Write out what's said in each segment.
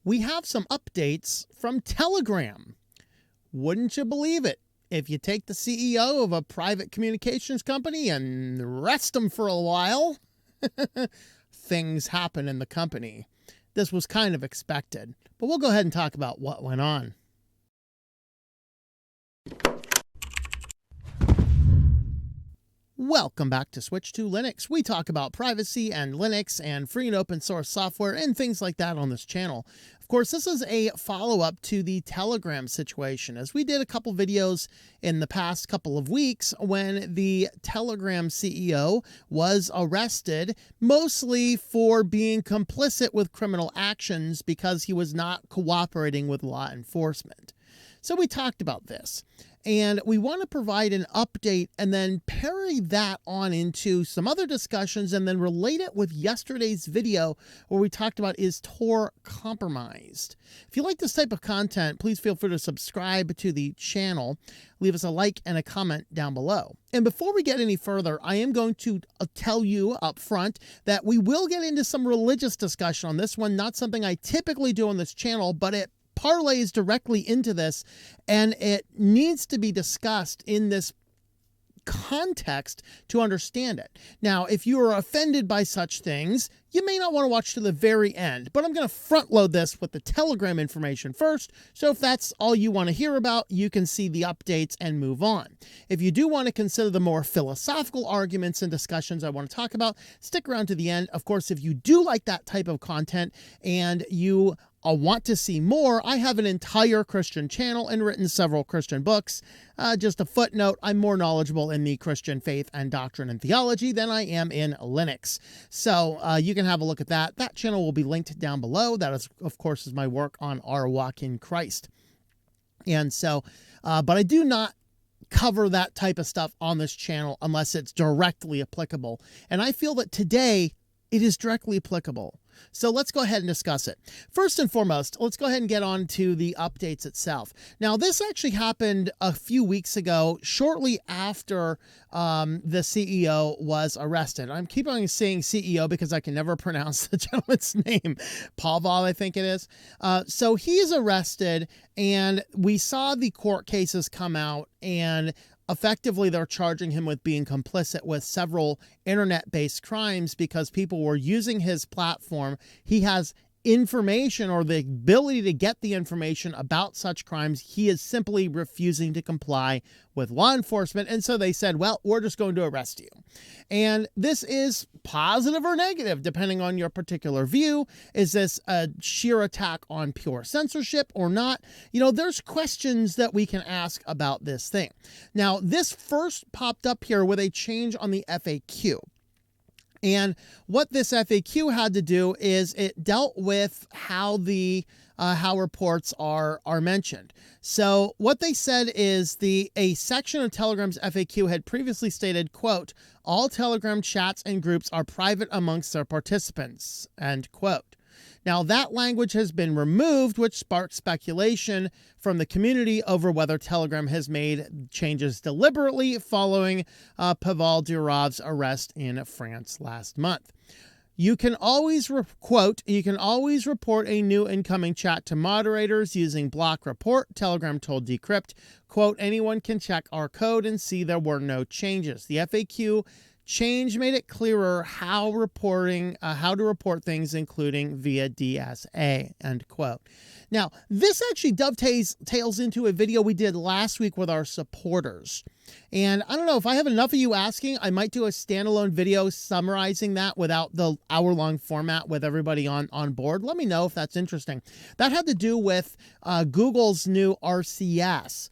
we have some updates from Telegram. Wouldn't you believe it? If you take the CEO of a private communications company and rest him for a while, things happen in the company. This was kind of expected, but we'll go ahead and talk about what went on. Welcome back to Switch to Linux. We talk about privacy and Linux and free and open source software and things like that on this channel. Of course, this is a follow-up to the Telegram situation, as we did a couple videos in the past couple of weeks when the Telegram CEO was arrested, mostly for being complicit with criminal actions because he was not cooperating with law enforcement. So we talked about this. And we want to provide an update and then parry that on into some other discussions and then relate it with yesterday's video where we talked about, is Tor compromised? If you like this type of content, please feel free to subscribe to the channel. Leave us a like and a comment down below. And before we get any further, I am going to tell you up front that we will get into some religious discussion on this one. Not something I typically do on this channel, but it parlays directly into this, and it needs to be discussed in this context to understand it. Now, if you are offended by such things, you may not want to watch to the very end, but I'm going to front load this with the Telegram information first. So if that's all you want to hear about, you can see the updates and move on. If you do want to consider the more philosophical arguments and discussions I want to talk about, stick around to the end. Of course, if you do like that type of content and you want to see more, I have an entire Christian channel and written several Christian books. Just a footnote, I'm more knowledgeable in the Christian faith and doctrine and theology than I am in Linux. So you can have a look at that. That channel will be linked down below. That is, of course, is my work on our walk in Christ. And so, but I do not cover that type of stuff on this channel unless it's directly applicable. And I feel that today it is directly applicable. So let's go ahead and discuss it. First and foremost, let's go ahead and get on to the updates itself. Now, this actually happened a few weeks ago, shortly after the CEO was arrested. I'm keep on saying CEO because I can never pronounce the gentleman's name. Pavel, I think it is. So he's arrested, and we saw the court cases come out, and effectively, they're charging him with being complicit with several internet-based crimes because people were using his platform. He has information or the ability to get the information about such crimes. He is simply refusing to comply with law enforcement. And so they said, well, we're just going to arrest you. And this is positive or negative, depending on your particular view. Is this a sheer attack on pure censorship or not? You know, there's questions that we can ask about this thing. Now, this first popped up here with a change on the FAQ. And what this FAQ had to do is it dealt with how the how reports are mentioned. So what they said is a section of Telegram's FAQ had previously stated, quote, all Telegram chats and groups are private amongst their participants, end quote. Now, that language has been removed, which sparked speculation from the community over whether Telegram has made changes deliberately following Pavel Durov's arrest in France last month. You can always, quote, you can always report a new incoming chat to moderators using block report, Telegram told Decrypt. Quote, anyone can check our code and see there were no changes. The FAQ change made it clearer how to report things, including via DSA, end quote. Now, this actually dovetails into a video we did last week with our supporters. And I don't know, if I have enough of you asking, I might do a standalone video summarizing that without the hour-long format with everybody on board. Let me know if that's interesting. That had to do with Google's new RCS.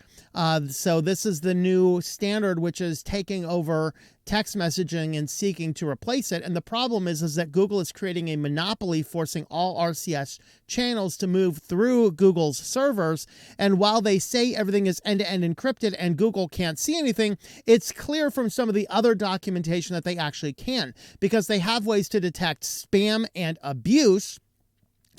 So this is the new standard which is taking over text messaging and seeking to replace it. And the problem is that Google is creating a monopoly, forcing all RCS channels to move through Google's servers. And while they say everything is end-to-end encrypted and Google can't see anything, it's clear from some of the other documentation that they actually can, because they have ways to detect spam and abuse.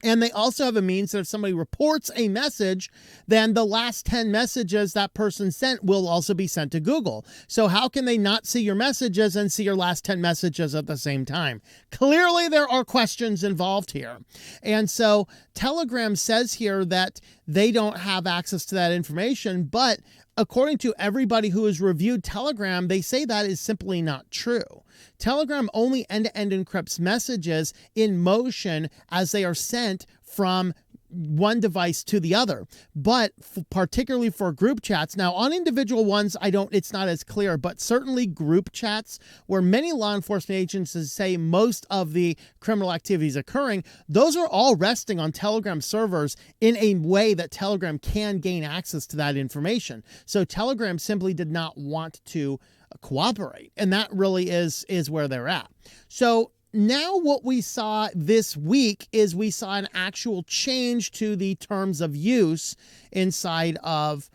And they also have a means that if somebody reports a message, then the last 10 messages that person sent will also be sent to Google. So how can they not see your messages and see your last 10 messages at the same time? Clearly, there are questions involved here. And so Telegram says here that they don't have access to that information, but according to everybody who has reviewed Telegram, they say that is simply not true. Telegram only end-to-end encrypts messages in motion as they are sent from one device to the other, but particularly for group chats. Now, on individual ones, it's not as clear, but certainly group chats where many law enforcement agencies say most of the criminal activities occurring, those are all resting on Telegram servers in a way that Telegram can gain access to that information. So Telegram simply did not want to cooperate, and that really is where they're at. So now what we saw this week is we saw an actual change to the terms of use inside of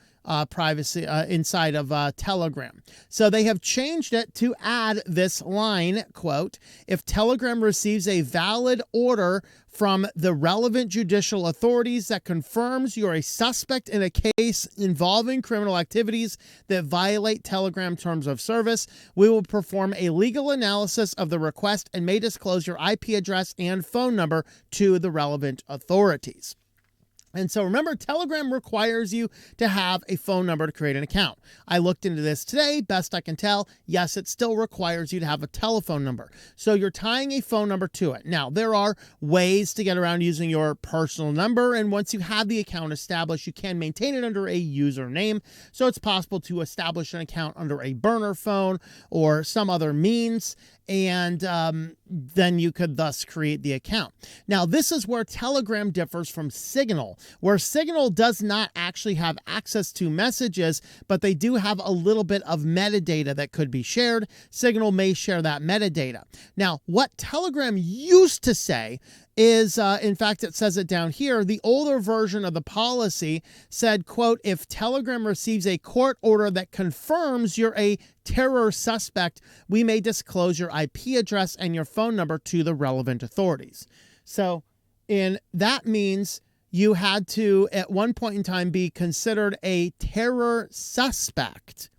inside of Telegram. So they have changed it to add this line, quote, if Telegram receives a valid order from the relevant judicial authorities that confirms you're a suspect in a case involving criminal activities that violate Telegram terms of service, we will perform a legal analysis of the request and may disclose your IP address and phone number to the relevant authorities. And so remember, Telegram requires you to have a phone number to create an account. I looked into this today, best I can tell. Yes, it still requires you to have a telephone number. So you're tying a phone number to it. Now, there are ways to get around using your personal number. And once you have the account established, you can maintain it under a username. So it's possible to establish an account under a burner phone or some other means. And then you could thus create the account. Now, this is where Telegram differs from Signal, where Signal does not actually have access to messages, but they do have a little bit of metadata that could be shared. Signal may share that metadata. Now, what Telegram used to say is, in fact, it says it down here, the older version of the policy said, quote, if Telegram receives a court order that confirms you're a terror suspect, we may disclose your IP address and your phone number to the relevant authorities. So, that means you had to, at one point in time, be considered a terror suspect.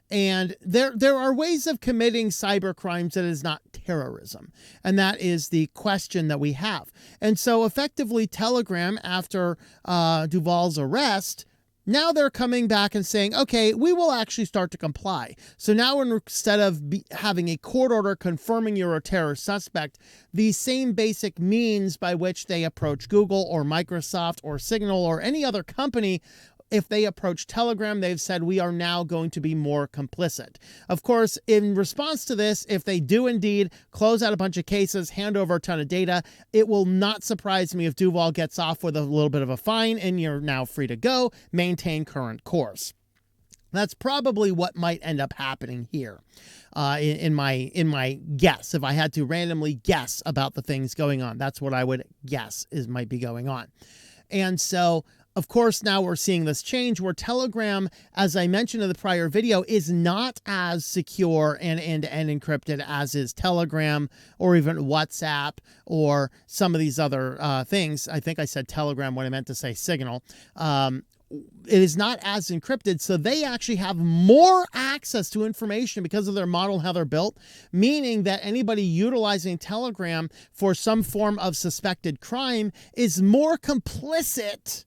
And there are ways of committing cyber crimes that is not terrorism. And that is the question that we have. And so effectively Telegram, after Duval's arrest, now they're coming back and saying, okay, we will actually start to comply. So now instead of having a court order confirming you're a terror suspect, the same basic means by which they approach Google or Microsoft or Signal or any other company, if they approach Telegram, they've said we are now going to be more complicit. Of course, in response to this, if they do indeed close out a bunch of cases, hand over a ton of data, it will not surprise me if Duval gets off with a little bit of a fine and you're now free to go, maintain current course. That's probably what might end up happening here in my guess. If I had to randomly guess about the things going on, that's what I would guess might be going on. And so, of course, now we're seeing this change where Telegram, as I mentioned in the prior video, is not as secure and end-to-end encrypted as is Telegram or even WhatsApp or some of these other things. I think I said Telegram when I meant to say Signal. It is not as encrypted, so they actually have more access to information because of their model and how they're built, meaning that anybody utilizing Telegram for some form of suspected crime is more complicit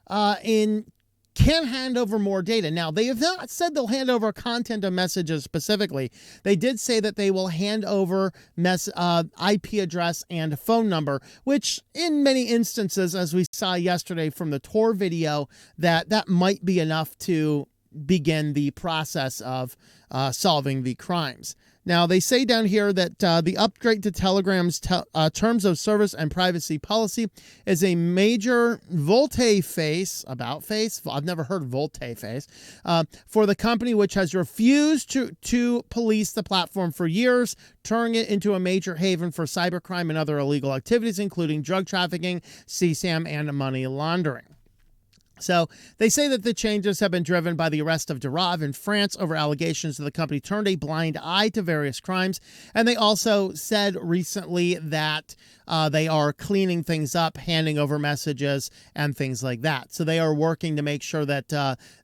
can hand over more data. Now, they have not said they'll hand over content of messages specifically. They did say that they will hand over IP address and phone number, which in many instances, as we saw yesterday from the Tor video, that might be enough to begin the process of solving the crimes. Now, they say down here that the upgrade to Telegram's terms of service and privacy policy is a major volte-face, about-face, I've never heard volte-face, for the company, which has refused to police the platform for years, turning it into a major haven for cybercrime and other illegal activities, including drug trafficking, CSAM, and money laundering. So they say that the changes have been driven by the arrest of Durov in France over allegations that the company turned a blind eye to various crimes. And they also said recently that they are cleaning things up, handing over messages and things like that. So they are working to make sure that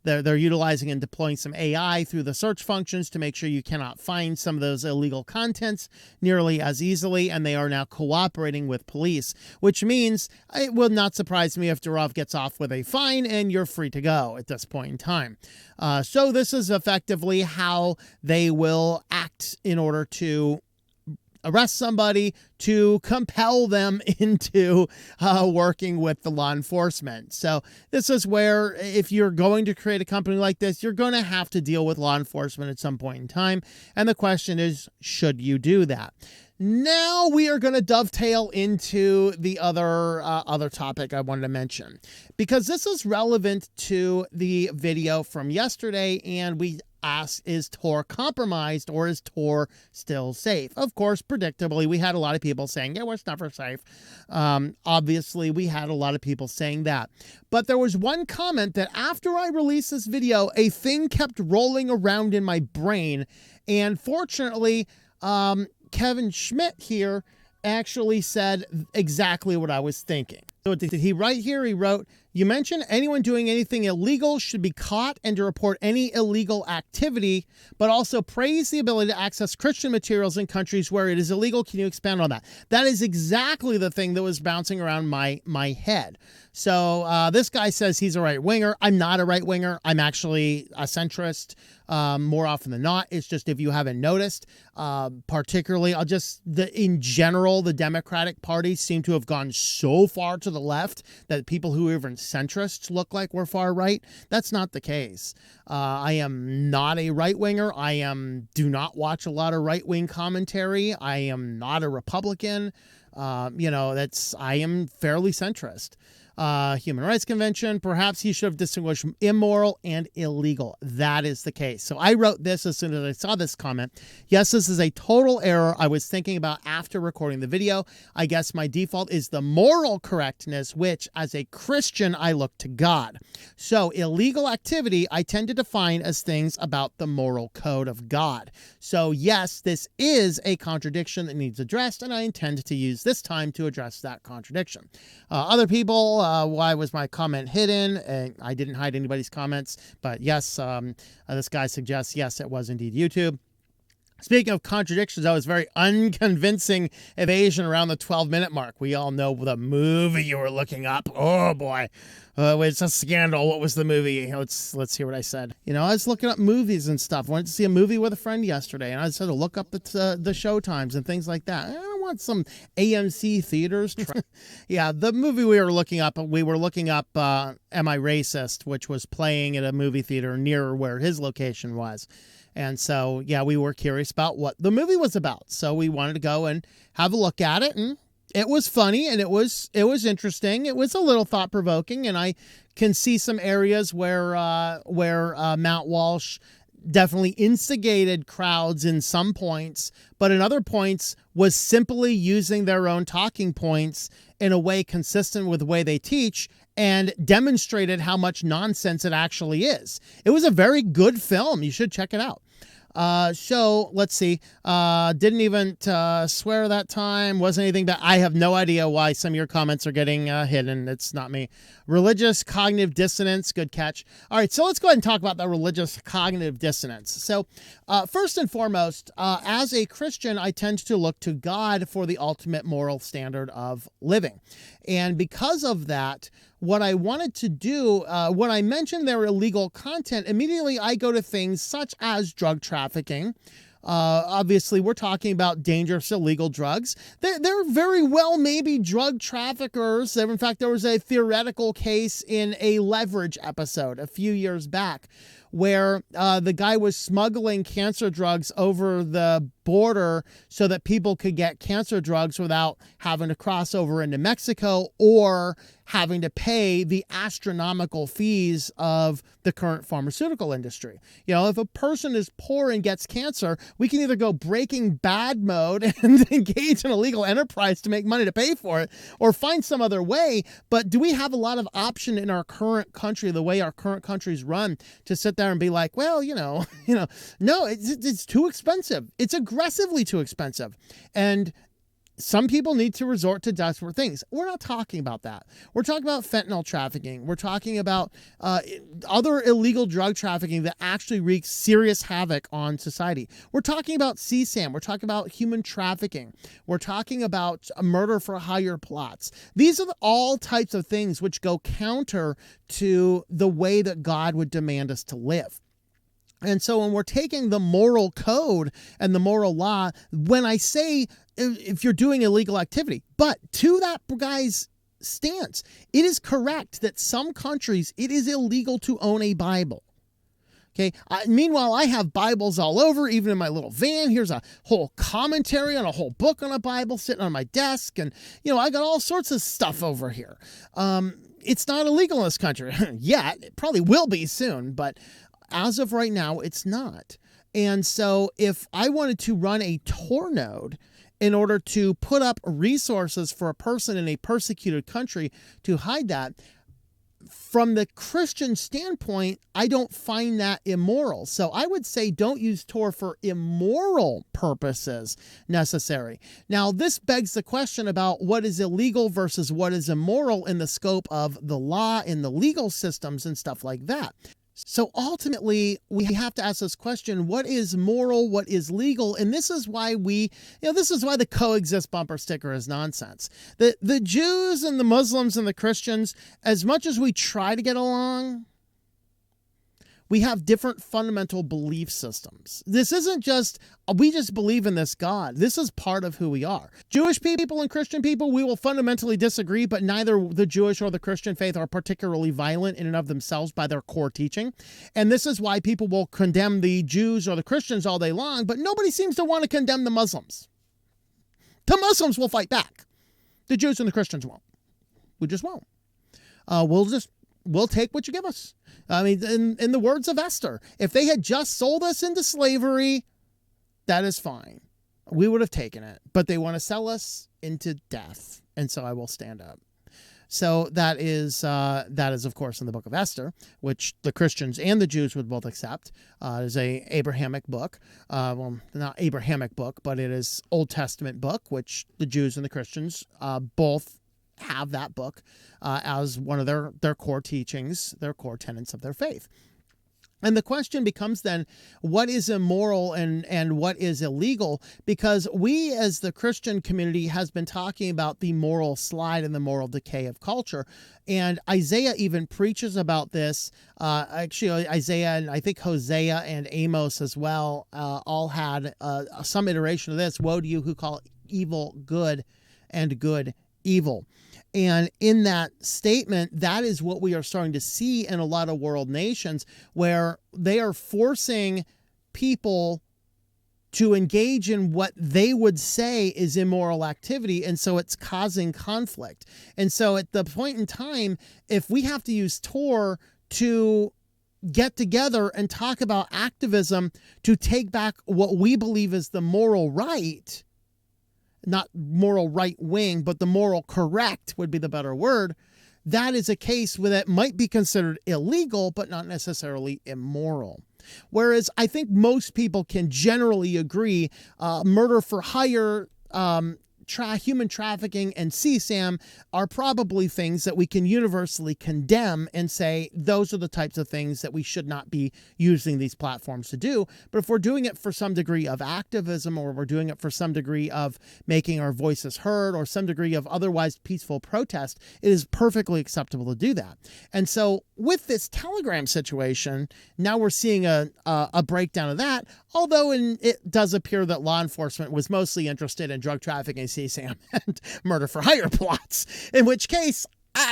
they're utilizing and deploying some AI through the search functions to make sure you cannot find some of those illegal contents nearly as easily. And they are now cooperating with police, which means it will not surprise me if Durov gets off with a fine and you're free to go at this point in time. So this is effectively how they will act in order to arrest somebody, to compel them into working with the law enforcement. So this is where, if you're going to create a company like this, you're going to have to deal with law enforcement at some point in time. And the question is, should you do that? Now we are going to dovetail into the other topic I wanted to mention, because this is relevant to the video from yesterday, and we asked, is Tor compromised or is Tor still safe? Of course, predictably, we had a lot of people saying, yeah, well, it's never safe. Obviously, we had a lot of people saying that. But there was one comment that after I released this video, a thing kept rolling around in my brain. And fortunately, Kevin Schmidt here actually said exactly what I was thinking. So did he write here? He wrote, you mentioned anyone doing anything illegal should be caught and to report any illegal activity, but also praise the ability to access Christian materials in countries where it is illegal. Can you expand on that? That is exactly the thing that was bouncing around my head. So this guy says he's a right-winger. I'm not a right-winger. I'm actually a centrist more often than not. It's just, if you haven't noticed, particularly, in general, the Democratic Party seem to have gone so far to the left that people who are even centrists look like we're far right. That's not the case. I am not a right-winger. Do not watch a lot of right-wing commentary. I am not a Republican. I am fairly centrist. Human Rights Convention, perhaps he should have distinguished immoral and illegal. That is the case. So I wrote this as soon as I saw this comment. Yes, this is a total error I was thinking about after recording the video. I guess my default is the moral correctness, which as a Christian, I look to God. So illegal activity, I tend to define as things about the moral code of God. So yes, this is a contradiction that needs addressed, and I intend to use this time to address that contradiction. Other people, why was my comment hidden? And I didn't hide anybody's comments, but yes, this guy suggests, yes, it was indeed YouTube. Speaking of contradictions, that was very unconvincing evasion around the 12-minute mark. We all know the movie you were looking up. Oh boy, it's a scandal. What was the movie? Let's hear what I said. I was looking up movies and stuff. I went to see a movie with a friend yesterday, and I said to look up the show times and things like that. I don't want some AMC theaters. Yeah, the movie we were looking up, Am I Racist, which was playing at a movie theater near where his location was. And so, yeah, we were curious about what the movie was about. So we wanted to go and have a look at it. And it was funny, and it was interesting. It was a little thought-provoking, and I can see some areas where Matt Walsh definitely instigated crowds in some points, but in other points was simply using their own talking points in a way consistent with the way they teach, and demonstrated how much nonsense it actually is. It was a very good film. You should check it out. So let's see. Didn't even swear that time. Wasn't anything bad. I have no idea why some of your comments are getting hidden. It's not me. Religious cognitive dissonance. Good catch. All right, so let's go ahead and talk about the religious cognitive dissonance. So first and foremost, as a Christian, I tend to look to God for the ultimate moral standard of living. And because of that, what I wanted to do, when I mentioned their illegal content, immediately I go to things such as drug trafficking. Obviously, we're talking about dangerous illegal drugs. There very well may be drug traffickers. In fact, there was a theoretical case in a Leverage episode a few years back where the guy was smuggling cancer drugs over the border so that people could get cancer drugs without having to cross over into Mexico or having to pay the astronomical fees of the current pharmaceutical industry. You know, if a person is poor and gets cancer, we can either go Breaking Bad mode and engage in a legal enterprise to make money to pay for it, or find some other way. But do we have a lot of option in our current country, the way our current countries run, to sit there and be like, well, no, it's too expensive. It's aggressively too expensive. And some people need to resort to desperate things. We're not talking about that. We're talking about fentanyl trafficking. We're talking about other illegal drug trafficking that actually wreaks serious havoc on society. We're talking about CSAM. We're talking about human trafficking. We're talking about murder for hire plots. These are all types of things which go counter to the way that God would demand us to live. And so when we're taking the moral code and the moral law, when I say if you're doing illegal activity, but to that guy's stance, it is correct that some countries, it is illegal to own a Bible. Okay. Meanwhile, I have Bibles all over, even in my little van. Here's a whole commentary on a whole book on a Bible sitting on my desk. And, I got all sorts of stuff over here. It's not illegal in this country yet. It probably will be soon, but as of right now, it's not. And so if I wanted to run a Tor node in order to put up resources for a person in a persecuted country to hide that, from the Christian standpoint, I don't find that immoral. So I would say don't use Tor for immoral purposes necessary. Now, this begs the question about what is illegal versus what is immoral in the scope of the law, in the legal systems and stuff like that. So ultimately, we have to ask this question, what is moral, what is legal? And this is why this is why the coexist bumper sticker is nonsense. The Jews and the Muslims and the Christians, as much as we try to get along, we have different fundamental belief systems. This isn't just, we just believe in this God. This is part of who we are. Jewish people and Christian people, we will fundamentally disagree, but neither the Jewish or the Christian faith are particularly violent in and of themselves by their core teaching. And this is why people will condemn the Jews or the Christians all day long, but nobody seems to want to condemn the Muslims. The Muslims will fight back. The Jews and the Christians won't. We just won't. We'll take what you give us. I mean, in the words of Esther, if they had just sold us into slavery, that is fine. We would have taken it. But they want to sell us into death. And so I will stand up. So that is, of course, in the book of Esther, which the Christians and the Jews would both accept. It is a Abrahamic book. Well, not Abrahamic book, but it is Old Testament book, which the Jews and the Christians both have that book as one of their core teachings, their core tenets of their faith. And the question becomes then, what is immoral and what is illegal? Because we as the Christian community has been talking about the moral slide and the moral decay of culture. And Isaiah even preaches about this. Actually, Isaiah and I think Hosea and Amos as well all had some iteration of this. Woe to you who call evil good and good evil. And in that statement, that is what we are starting to see in a lot of world nations, where they are forcing people to engage in what they would say is immoral activity. And so it's causing conflict. And so at the point in time, if we have to use Tor to get together and talk about activism to take back what we believe is the moral right, not moral right wing, but the moral correct would be the better word, that is a case where that might be considered illegal, but not necessarily immoral. Whereas I think most people can generally agree murder for hire, human trafficking, and CSAM are probably things that we can universally condemn and say those are the types of things that we should not be using these platforms to do. But if we're doing it for some degree of activism, or we're doing it for some degree of making our voices heard, or some degree of otherwise peaceful protest, it is perfectly acceptable to do that. And so with this Telegram situation, now we're seeing a breakdown of that, although it does appear that law enforcement was mostly interested in drug trafficking, CSAM, and murder for hire plots, in which case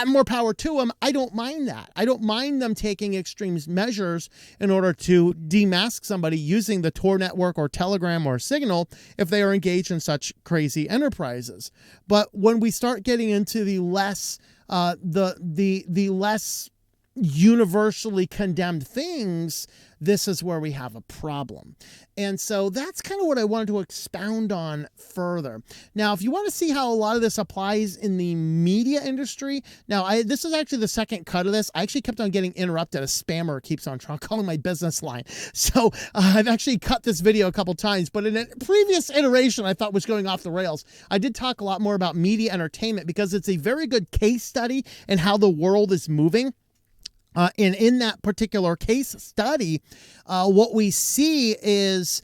more power to them. I don't mind that. I don't mind them taking extreme measures in order to demask somebody using the Tor network or Telegram or Signal if they are engaged in such crazy enterprises. But when we start getting into the less the less universally condemned things, this is where we have a problem. And so that's kind of what I wanted to expound on further. Now, if you want to see how a lot of this applies in the media industry, now this is actually the second cut of this. I actually kept on getting interrupted. A spammer keeps on calling my business line. So I've actually cut this video a couple times, but in a previous iteration I thought was going off the rails. I did talk a lot more about media entertainment because it's a very good case study in how the world is moving. And in that particular case study, what we see is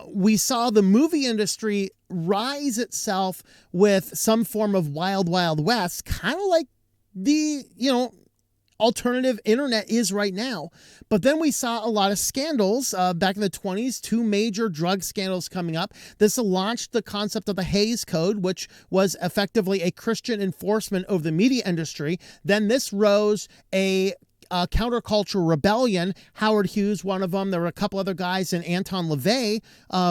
we saw the movie industry rise itself with some form of wild, wild west, kind of like the, alternative internet is right now. But then we saw a lot of scandals back in the 20s, 2 major drug scandals coming up. This launched the concept of the Hays Code, which was effectively a Christian enforcement of the media industry. Then this rose a counterculture rebellion. Howard Hughes, one of them. There were a couple other guys, and Anton LaVey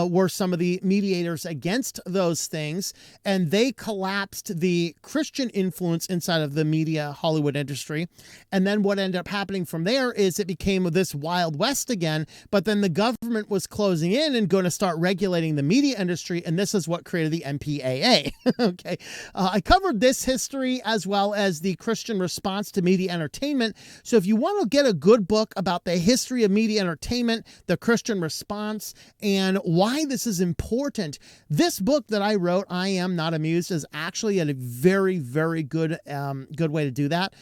were some of the mediators against those things. And they collapsed the Christian influence inside of the media Hollywood industry. And then what ended up happening from there is it became this Wild West again. But then the government was closing in and going to start regulating the media industry. And this is what created the MPAA. Okay. I covered this history as well as the Christian response to media entertainment. So if you want to get a good book about the history of media entertainment, the Christian response, and why this is important, this book that I wrote, I Am Not Amused, is actually a very, very good way to do that.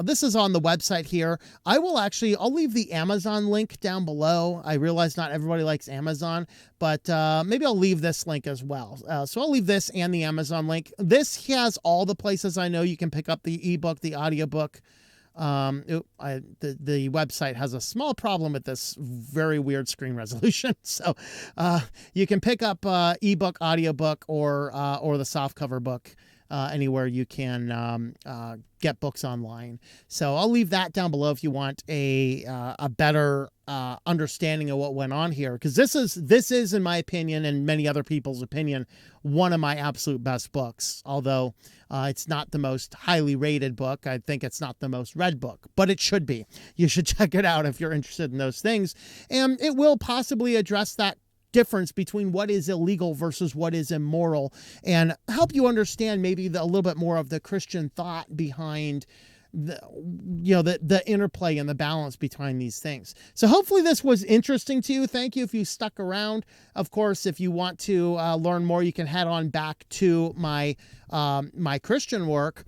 This is on the website here. I'll leave the Amazon link down below. I realize not everybody likes Amazon, but maybe I'll leave this link as well. So I'll leave this and the Amazon link. This has all the places I know you can pick up the ebook, the audiobook. The website has a small problem with this very weird screen resolution. So you can pick up ebook, audiobook, or the softcover book anywhere you can get books online. So I'll leave that down below if you want a better understanding of what went on here, because this is, in my opinion and many other people's opinion, one of my absolute best books. Although it's not the most highly rated book. I think it's not the most read book, but it should be. You should check it out if you're interested in those things. And it will possibly address that difference between what is illegal versus what is immoral, and help you understand maybe a little bit more of the Christian thought behind the interplay and the balance between these things. So hopefully this was interesting to you. Thank you if you stuck around. Of course, if you want to learn more, you can head on back to my my Christian work.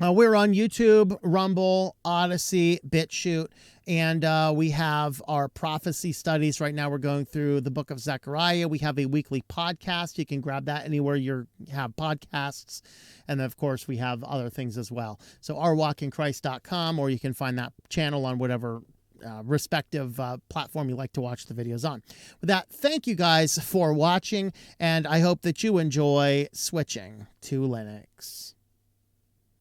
We're on YouTube, Rumble, Odyssey, BitChute, and we have our prophecy studies. Right now we're going through the book of Zechariah. We have a weekly podcast. You can grab that anywhere you have podcasts. And then, of course, we have other things as well. So ourwalkinchrist.com, or you can find that channel on whatever respective platform you like to watch the videos on. With that, thank you guys for watching, and I hope that you enjoy switching to Linux.